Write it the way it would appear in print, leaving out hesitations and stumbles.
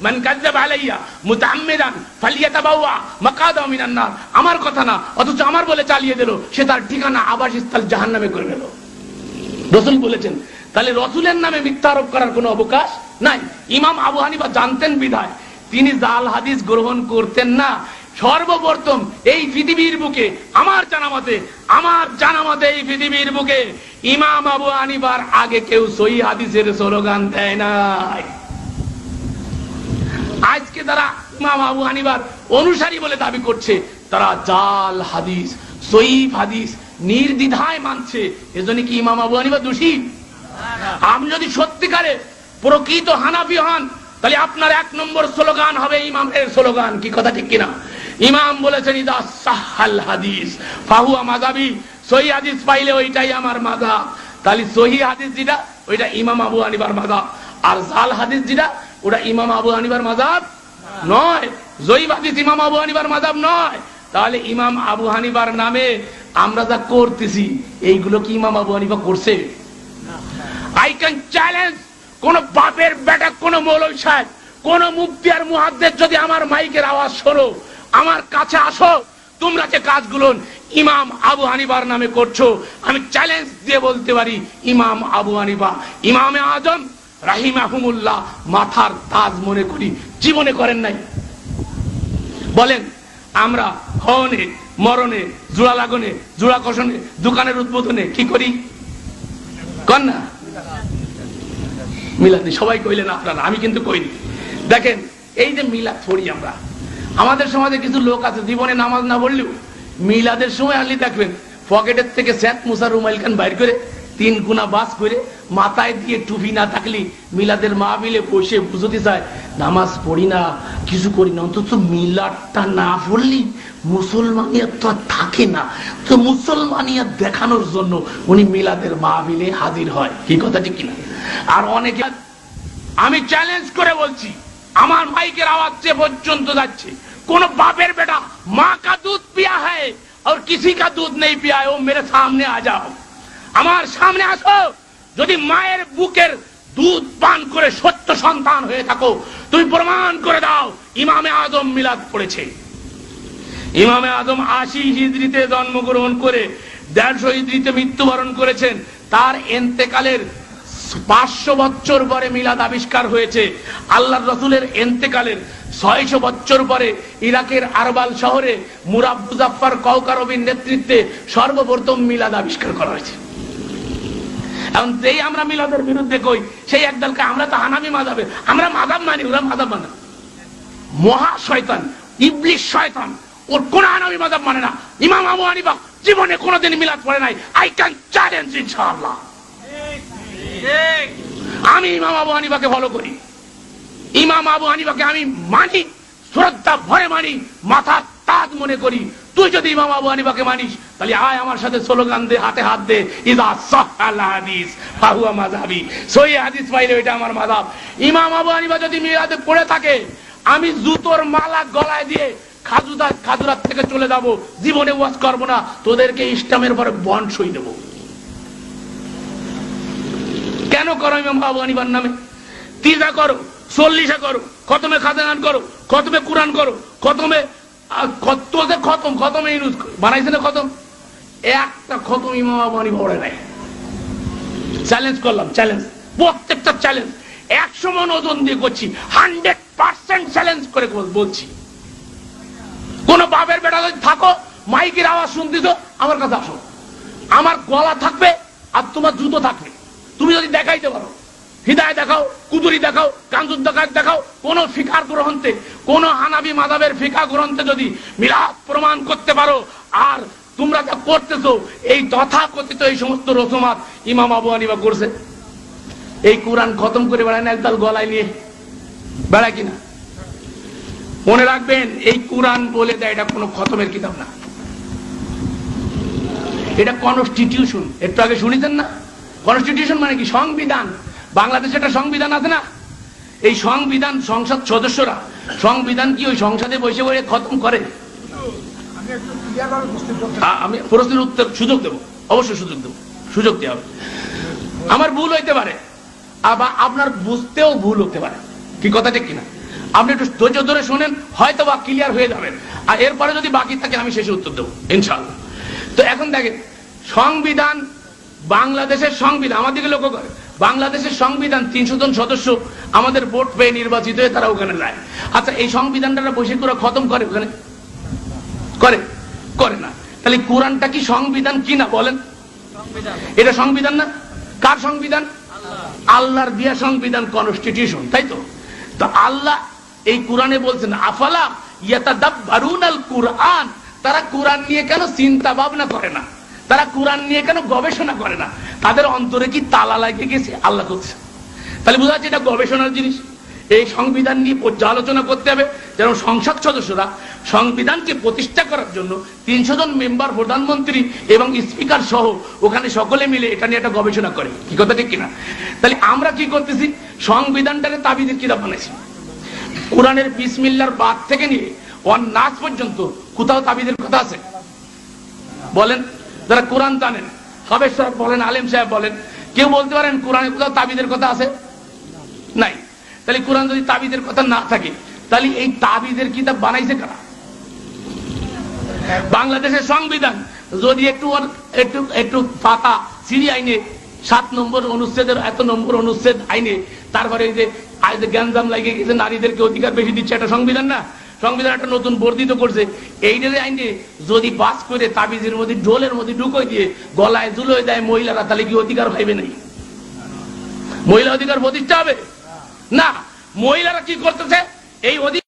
মান কাযাবা আলাইয়া মুতাআম্মিদান ফালিয়াতাবাওয়া মাকাদাহু মিনান নার। আমার কথা না, অথচ আমার বলে চালিয়ে দিল, সে তার ঠিকানা আবাসস্থল জাহান্নামে করে নিল। রাসূল বলেছেন। তাহলে রাসূলের নামে মিথ্যা আরোপ করার কোনো অবকাশ নাই। ইমাম আবু হানিফা জানতেন বিধায় তিনি জাল হাদিস গ্রহণ করতেন না। সর্বপ্রথম এই পৃথিবীর বুকে আমার জানামতে এই পৃথিবীর বুকে ইমাম আবু হানিফার আগে কেউ সহিহ হাদিসের স্লোগান দেয় নাই। আজকে তারা ইমাম আবু হানিফার অনুসারী বলে দাবি করছে, তারা জাল হাদিস সহিহ হাদিস নির্দ্বিধায় মানছে। এজন্য কি ইমাম আবু হানিফা দোষী? আপনি যদি সত্যিকারে প্রকৃত হানাফি হন, তাহলে আপনার 1 নম্বর স্লোগান হবে ইমামের স্লোগান। কি কথা ঠিক কিনা? ইমাম বলেছেন ইদা সাহাল হাদিস ফাহুয়া মাযহাবি, সহিহ হাদিস পাইলে ওইটাই আমার মাযহাব। তাহলে সহিহ হাদিস যেটা ওইটা ইমাম আবু হানিফার মাযহাব, আর জাল হাদিস যেটা ওটা ইমাম আবু হানিফার মাযহাব নয়। জয়ীফ হাদিস ইমাম আবু হানিফার মাযহাব নয়। তাহলে ইমাম আবু হানিফার নামে আমরা যা করতেছি এইগুলো কি ইমাম আবু হানিফা করছে? আই ক্যান চ্যালেঞ্জ কোন বাপের বেটা, কোন মৌলভী সাহেব, কোন মুফতি আর মুহাদ্দিস যদি আমার মাইকের আওয়াজ শোনো, আমার কাছে আসো, তোমরা যে কাজগুলো ইমাম আবু হানিফার নামে করছো, আমি চ্যালেঞ্জ দিয়ে বলতে পারি ইমাম আবু হানিফা ইমামে আজম রাহিমাহুমুল্লাহ মাথার তাজ মনে করি, জীবনে করেন নাই। বলেন আমরা হনে মরণে, জোড়া লাগনে, জোড়া কষণে, দোকানের উদ্বোধনে কি করি? কর না মিলাদ? সবাই কইলেন আপনারা, আমি কিন্তু কইনি। দেখেন এই যে মিলাদ পড়ি আমরা, আমাদের সমাজে কিছু লোক আছে জীবনে নামাজ না পড়লেও মিলাদের সময় আলি দেখবেন পকেটের থেকে স্যাত মুসা রুমাইল খান বাইর করে 3 গুণা বাস করে মাথায় দিয়ে টুপি না থাকলে মিলাদের মাহফিলে বসে বুঝতে চায় নামাজ পড়ি না, কিছু করি না, অন্তত মিলাদটা না পড়লি মুসলমানিয়াত তো থাকে না। তো মুসলমানিয়াত দেখানোর জন্য উনি মিলাদের মাহফিলে হাজির হয়। কি কথা ঠিক কিনা? আর অনেকে, আমি চ্যালেঞ্জ করে বলছি, আমার মাইকের আওয়াজ যে পর্যন্ত যাচ্ছে, কোন বাপের বেটা মা কা দুধ পিয়া হ্যায় और किसी का दूध नहीं पिया है, वो मेरे सामने आ जाओ, আমার সামনে আসো। যদি মায়ের বুকের দুধ পান করে সত্য সন্তান হয়ে থাকো, তুমি প্রমাণ করে দাও ইমামে আজম মিলাদ পড়েছে। ইমামে আজম 80 হিজরিতে জন্মগ্রহণ করে 150 হিজরিতে মৃত্যুবরণ করেছেন। তার ইন্তেকালের 500 বছর পরে মিলাদ আবিষ্কার হয়েছে। আল্লাহর রাসূলের ইন্তেকালের 600 বছর পরে ইরাকের আরবাল শহরে মুরাব মুজাফফর কওকারবির নেতৃত্বে সর্বপ্রথম মিলাদ আবিষ্কার করা হয়েছে। এখন যেই আমরা মিলাদের বিরুদ্ধে কই, সেই একদলকে আমরা তো হানাফি মাযহাবে, আমরা মাযহাব মানি, ওরা মাযহাব মানে মহা শয়তান, ইবলিশ শয়তান, ওর কোন হানাফি মাযহাব মানে না। ইমাম আবু হানিফা জীবনে কোনোদিন মিলাদ পড়ে নাই। আই ক্যান চ্যালেঞ্জ ইনশাআল্লাহ। আমি ইমাম আবু হানিফাকে ফলো করি, ইমাম আবু হানিফাকে আমি মানি, শ্রদ্ধা ভরে মানি, মাথার তাজ মনে করি। তুই যদি ইমাম আবু হানিফাকে মানিস, তাহলে আয় আমার সাথে স্লোগান দে, হাতে হাত দে, ইদা সাহাল হাদিস ফাহুয়া মাযহাবি, সহিহ হাদিস পাইলে ওইটা আমার মাযহাব। ইমাম আবু হানিফা যদি মিলাদে পড়ে থাকে, আমি জুতোর মালা গলায় দিয়ে খাজুরাত থেকে চলে যাব, জীবনে ওয়াজ করব না, তোদেরকে ইসলামের পরে বন্ড সই দেব। কেন করো ইমাম আবু হানিফার নামে? তিজা করো, 40 করো, খতমে খাজানান করো, খতমে কুরআন করো, খতমে খতমে ইউজ বানাইছে না খতম, একটা খতম ইমাম আবু হানিফা পড়ে নাই। চ্যালেঞ্জ করলাম, চ্যালেঞ্জ, প্রত্যেকটা চ্যালেঞ্জ 100 মণ ওজন দিয়ে করছি, 100% চ্যালেঞ্জ করে বলছি। কোন বাপের বেটা যদি থাকো, মাইকের আওয়াজ শুনতেছ, আমার কাছে আসো, আমার গলা থাকবে আর তোমার জুতো থাকবে। তুমি যদি দেখাইতে পারো, হিদায়াত দেখাও, কুদুরি দেখাও, কানজুদ দেখাও, কোন ফিকার গ্রন্থে, কোন হানাফি মাযহাবের ফিকাহ গ্রন্থে যদি মিলাদ প্রমাণ করতে পারো, আর তোমরা যা করতেছো এই তথাকথিত এই সমস্ত রসমাত ইমাম আবু হানিফা করছে। এই কোরআন খতম করে বেড়ায় না একদল গলায় নিয়ে বেড়ায় কিনা? মনে রাখবেন, এই কোরআন বলে দেয় এটা কোনো খতমের কিতাব না, এটা কনস্টিটিউশন। একটু আগে শুনেছেন না? কনস্টিটিউশন মানে কি? সংবিধান। বাংলাদেশে একটা সংবিধান আছে না? এই সংবিধান সংসদ সদস্যরা সংবিধান কি ওই সংসদে বসে বসে খতম করে? আমি প্রশ্নের উত্তর সুযোগ দেব, অবশ্যই সুযোগ দেব, সুযোগ দেওয়া হবে। আমার ভুল হইতে পারে, আবার আপনার বুঝতেও ভুল হতে পারে। কি কথা ঠিক কিনা? আপনি একটু ধৈর্য ধরে শোনেন, হয়তো বা ক্লিয়ার হয়ে যাবেন, আর এরপরে যদি বাকি থাকে আমি শেষে উত্তর দেবো ইনশাআল্লাহ। তো এখন দেখেন, সংবিধান, বাংলাদেশের সংবিধান আমাদেরকে লক্ষ্য করে, বাংলাদেশের সংবিধান 300 জন সদস্য আমাদের ভোট পেয়ে নির্বাচিত হয়ে তারা ওখানে যায়। আচ্ছা, এই সংবিধানটা বসে করে খতম করে ওখানে? করে না। তাহলে কোরআনটা কি সংবিধান কি না বলেন? এটা সংবিধান না? কার সংবিধান? আল্লাহর দিয়া সংবিধান, কনস্টিটিউশন, তাই তো? তো আল্লাহ এই কোরআনে বলছেন আফালা ইয়াতাদাব্বারুনাল কুরআন, তারা কোরআন নিয়ে কেন চিন্তা ভাবনা করে না, তারা কোরআন নিয়ে কেন গবেষণা করে না? তাদের অন্তরে কি তালা লাগে গেছে? আল্লাহ করছে। তাহলে বোঝা যাচ্ছে এটা গবেষণার জিনিস। এই সংবিধান নিয়ে পর্যালোচনা করতে হবে, যেন সংসদ সদস্যরা সংবিধানকে প্রতিষ্ঠা করার জন্য 300 জন মেম্বার, প্রধানমন্ত্রী এবং স্পিকার সহ ওখানে সকলে মিলে এটা নিয়ে একটা গবেষণা করে। কি কথা ঠিক কিনা? তাহলে আমরা কি করতেছি? সংবিধানটাকে তাবিজের কিতাব বানাইছি। কোরআনের বিসমিল্লাহর বাদ থেকে নিয়ে ওয়ান নাস পর্যন্ত কোথাও তাবিজের কথা আছে? বলেন, যারা কোরআন জানেন, হাফেজ সাহেব বলেন, আলেম সাহেব বলেন, কেউ বলতে পারেন কোরআনে কোথাও তাবিজের কথা আছে? নাই। তাহলে কোরআন যদি তাবিজের কথা না থাকে, তাহলে এই তাবিজের কিতাব বানাইছে কারা? বাংলাদেশের সংবিধান যদি একটু একটু একটু পাতা সিরি আইনে 7 নম্বর অনুচ্ছেদের এত নম্বর অনুচ্ছেদ আইনে, তারপরে এই যে গ্যাঞ্জাম লাগিয়ে গেছে, নারীদেরকে অধিকার বেশি দিচ্ছে, একটা সংবিধান না? সংবিধান একটা নতুন বর্ধিত করছে, এইটার আইনে যদি বাস করে তাবিজের মধ্যে ডোলের মধ্যে ঢুকোই দিয়ে গলায় ঝুলোয় দেয় মহিলারা, তাহলে কি অধিকার পাইবে নাই? মহিলা অধিকার প্রতিষ্ঠা হবে না? মহিলারা কি করতেছে? এই অধিকার